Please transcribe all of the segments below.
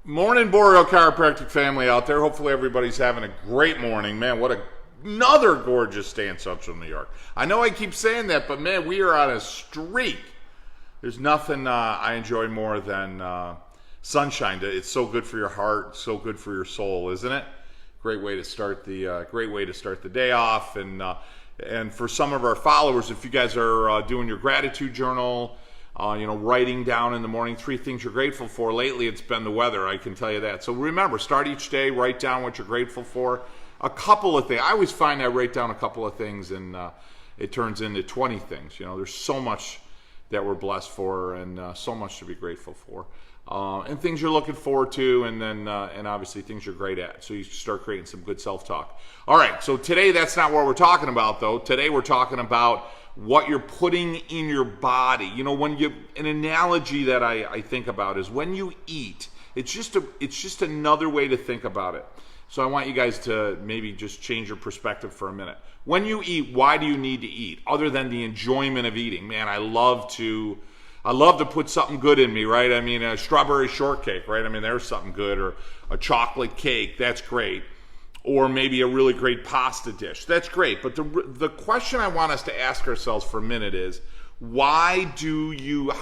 Morning, Borio Chiropractic family out there. Hopefully everybody's having a great morning. Man, another gorgeous day in Central New York. I know I keep saying that, but man, we are on a streak. There's nothing I enjoy more than sunshine. It's so good for your heart, so good for your soul, isn't it? Great way to start the day off. And for some of our followers, if you guys are doing your gratitude journal, writing down in the morning 3 things you're grateful for. Lately, it's been the weather, I can tell you that. So remember, start each day, write down what you're grateful for. A couple of things. I always find I write down a couple of things and it turns into 20 things. There's so much that we're blessed for and so much to be grateful for. And things you're looking forward to, and then and obviously things you're great at. So you start creating some good self-talk. All right, so today that's not what we're talking about, though. Today we're talking about what you're putting in your body. An analogy that I think about is when you eat, it's just another way to think about it. So I want you guys to maybe just change your perspective for a minute. When you eat, why do you need to eat? Other than the enjoyment of eating. Man, I love to put something good in me, right? I mean, a strawberry shortcake, right? I mean, there's something good, or a chocolate cake, that's great. Or maybe a really great pasta dish. That's great. But the question I want us to ask ourselves for a minute is, why do you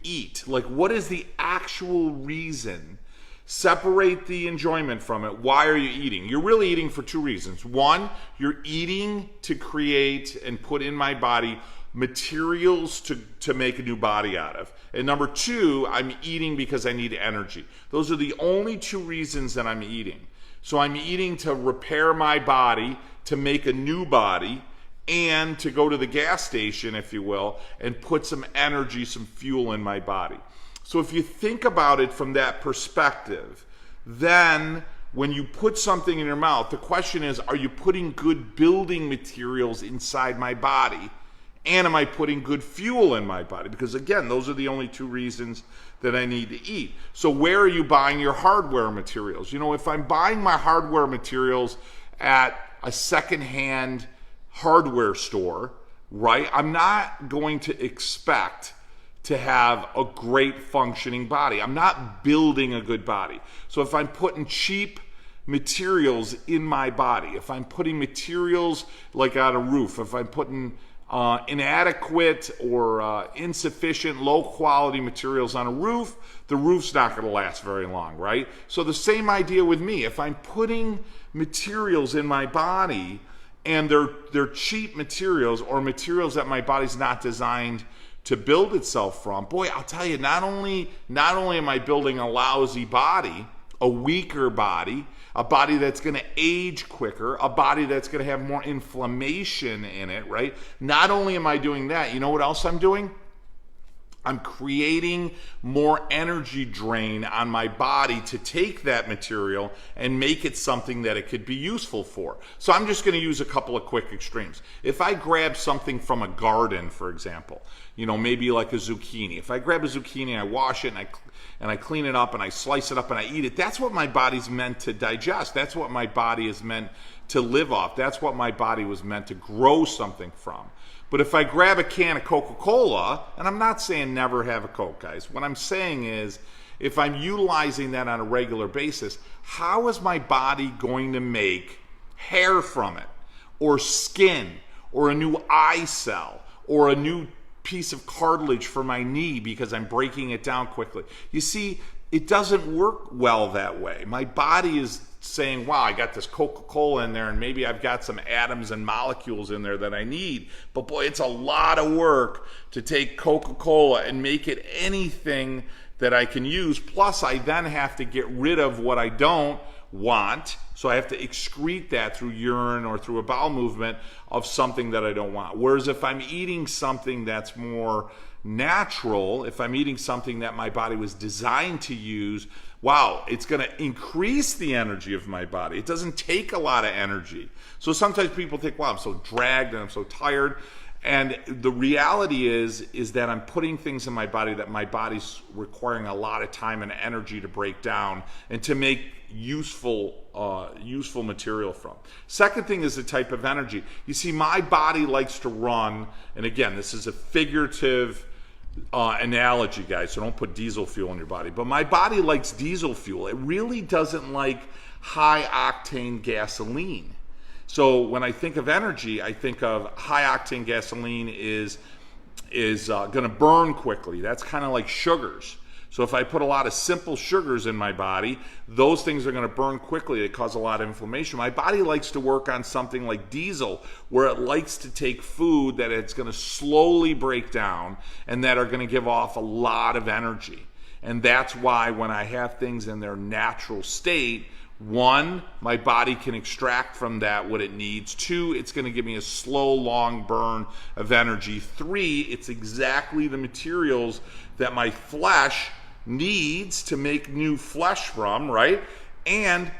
eat? Like, what is the actual reason? Separate the enjoyment from it. Why are you eating? You're really eating for 2 reasons. One, you're eating to create and put in my body materials to make a new body out of. And number 2, I'm eating because I need energy. Those are the only 2 reasons that I'm eating. So I'm eating to repair my body, to make a new body, and to go to the gas station, if you will, and put some energy, some fuel in my body. So if you think about it from that perspective, then when you put something in your mouth, the question is, are you putting good building materials inside my body? And am I putting good fuel in my body? Because again, those are the only 2 reasons that I need to eat. So where are you buying your hardware materials? If I'm buying my hardware materials at a secondhand hardware store, right? I'm not going to expect to have a great functioning body. I'm not building a good body. So if I'm putting cheap materials in my body, if I'm putting materials like on a roof, if I'm putting inadequate or insufficient, low quality materials on a roof, the roof's not going to last very long, right? So the same idea with me. If I'm putting materials in my body and they're cheap materials or materials that my body's not designed to build itself from, boy, I'll tell you, not only am I building a lousy body, a weaker body, a body that's going to age quicker, a body that's going to have more inflammation in it, right? Not only am I doing that, you know what else I'm doing? I'm creating more energy drain on my body to take that material and make it something that it could be useful for. So I'm just going to use a couple of quick extremes. If I grab something from a garden, for example, maybe like a zucchini. If I grab a zucchini, I wash it and I clean it up and I slice it up and I eat it, that's what my body's meant to digest. That's what my body is meant to live off. That's what my body was meant to grow something from. But if I grab a can of Coca-Cola, and I'm not saying never have a Coke, guys. What I'm saying is, if I'm utilizing that on a regular basis, how is my body going to make hair from it, or skin, or a new eye cell, or a new piece of cartilage for my knee because I'm breaking it down quickly? You see, it doesn't work well that way. My body is saying, wow, I got this Coca-Cola in there and maybe I've got some atoms and molecules in there that I need. But boy, it's a lot of work to take Coca-Cola and make it anything that I can use. Plus, I then have to get rid of what I don't want. So I have to excrete that through urine or through a bowel movement of something that I don't want. Whereas if I'm eating something that's more natural, if I'm eating something that my body was designed to use, wow, it's going to increase the energy of my body. It doesn't take a lot of energy. So sometimes people think, wow, I'm so dragged and I'm so tired. And the reality is that I'm putting things in my body that my body's requiring a lot of time and energy to break down and to make useful material from. Second thing is the type of energy. You see, my body likes to run, and again, this is a figurative analogy, guys, so don't put diesel fuel in your body. But my body likes diesel fuel. It really doesn't like high octane gasoline. So when I think of energy, I think of high octane gasoline is going to burn quickly. That's kind of like sugars. So if I put a lot of simple sugars in my body, those things are going to burn quickly. They cause a lot of inflammation. My body likes to work on something like diesel, where it likes to take food that it's going to slowly break down and that are going to give off a lot of energy. And that's why when I have things in their natural state, one, my body can extract from that what it needs. Two, it's going to give me a slow, long burn of energy. Three, it's exactly the materials that my flesh needs to make new flesh from, right? And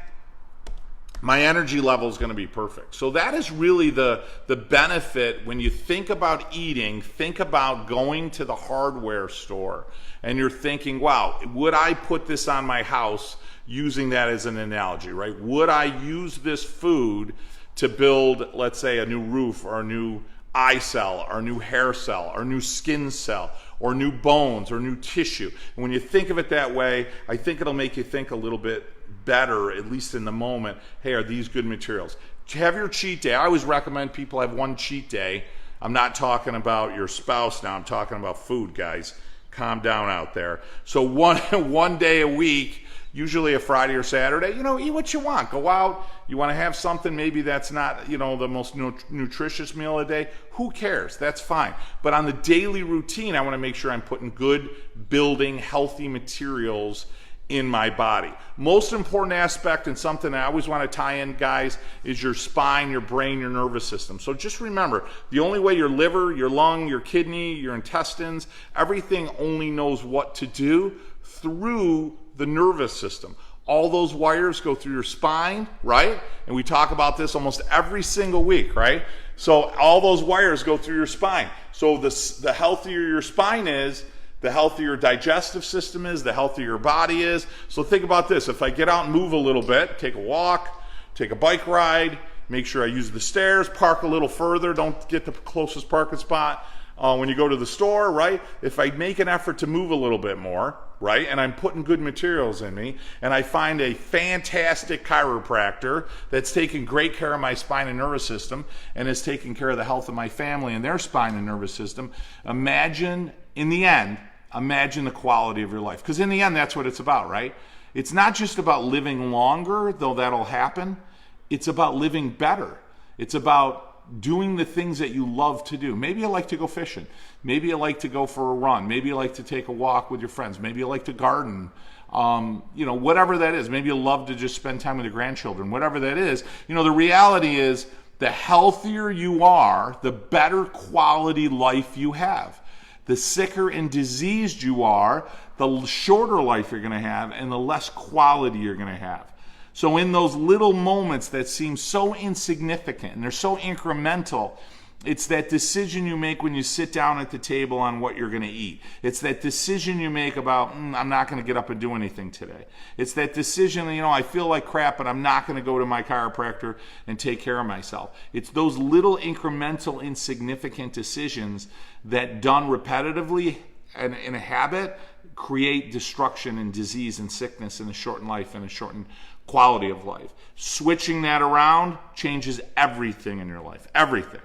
my energy level is going to be perfect. So that is really the benefit when you think about eating. Think about going to the hardware store and you're thinking, wow, would I put this on my house? Using that as an analogy, right? Would I use this food to build, let's say, a new roof or a new eye cell or a new hair cell or a new skin cell or new bones or new tissue? And when you think of it that way, I think it'll make you think a little bit better, at least in the moment. Hey, are these good materials? Have your cheat day. I always recommend people have one cheat day. I'm not talking about your spouse now. I'm talking about food, guys. Calm down out there. So one day a week, usually a Friday or Saturday, eat what you want. Go out. You want to have something, maybe that's not, the most nutritious meal a day. Who cares? That's fine. But on the daily routine, I want to make sure I'm putting good, building, healthy materials in my body. Most important aspect, and something I always want to tie in, guys, is your spine, your brain, your nervous system. So just remember, the only way your liver, your lung, your kidney, your intestines, everything only knows what to do through the nervous system. All those wires go through your spine, right? And we talk about this almost every single week, right? So all those wires go through your spine. So the healthier your spine is, the healthier your digestive system is, the healthier your body is. So think about this. If I get out and move a little bit, take a walk, take a bike ride, make sure I use the stairs, park a little further, don't get the closest parking spot when you go to the store, right? If I make an effort to move a little bit more, right, and I'm putting good materials in me, and I find a fantastic chiropractor that's taking great care of my spine and nervous system and is taking care of the health of my family and their spine and nervous system, imagine the quality of your life. Because in the end, that's what it's about, right? It's not just about living longer, though that'll happen. It's about living better. It's about doing the things that you love to do. Maybe you like to go fishing. Maybe you like to go for a run. Maybe you like to take a walk with your friends. Maybe you like to garden. Whatever that is. Maybe you love to just spend time with your grandchildren. Whatever that is. The reality is, the healthier you are, the better quality life you have. The sicker and diseased you are, the shorter life you're going to have and the less quality you're going to have. So in those little moments that seem so insignificant and they're so incremental, it's that decision you make when you sit down at the table on what you're going to eat. It's that decision you make about, I'm not going to get up and do anything today. It's that decision, I feel like crap, but I'm not going to go to my chiropractor and take care of myself. It's those little incremental, insignificant decisions that done repetitively and in a habit create destruction and disease and sickness and a shortened life and a shortened quality of life. Switching that around changes everything in your life, everything.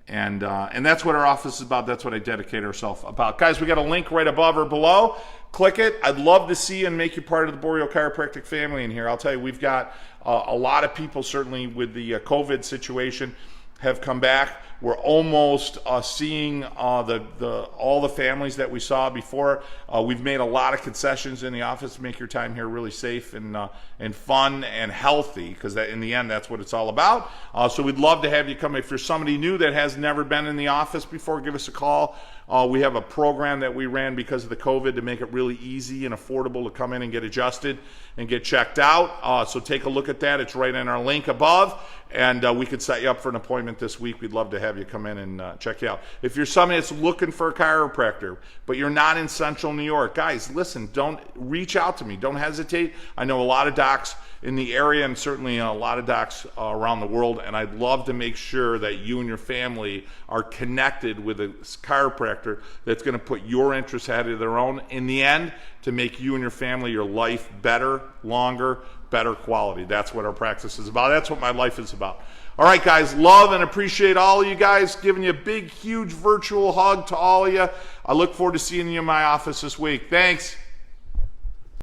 And that's what our office is about. That's what I dedicate ourselves about. Guys, we got a link right above or below. Click it. I'd love to see you and make you part of the Borio Chiropractic family in here. I'll tell you, we've got a lot of people, certainly with the COVID situation, have come back. We're almost seeing all the families that we saw before. We've made a lot of concessions in the office to make your time here really safe and fun and healthy, because in the end, that's what it's all about. So we'd love to have you come. If you're somebody new that has never been in the office before, give us a call. We have a program that we ran because of the COVID to make it really easy and affordable to come in and get adjusted and get checked out. So take a look at that. It's right in our link above, and we could set you up for an appointment this week. We'd love to have have you come in and check you out. If you're somebody that's looking for a chiropractor, but you're not in central New York, guys, listen, don't reach out to me. Don't hesitate. I know a lot of docs in the area and certainly a lot of docs around the world, and I'd love to make sure that you and your family are connected with a chiropractor that's going to put your interests ahead of their own in the end to make you and your family, your life better, longer, better quality. That's what our practice is about. That's what my life is about. All right, guys, love and appreciate all of you guys. Giving you a big, huge virtual hug to all of you. I look forward to seeing you in my office this week. Thanks.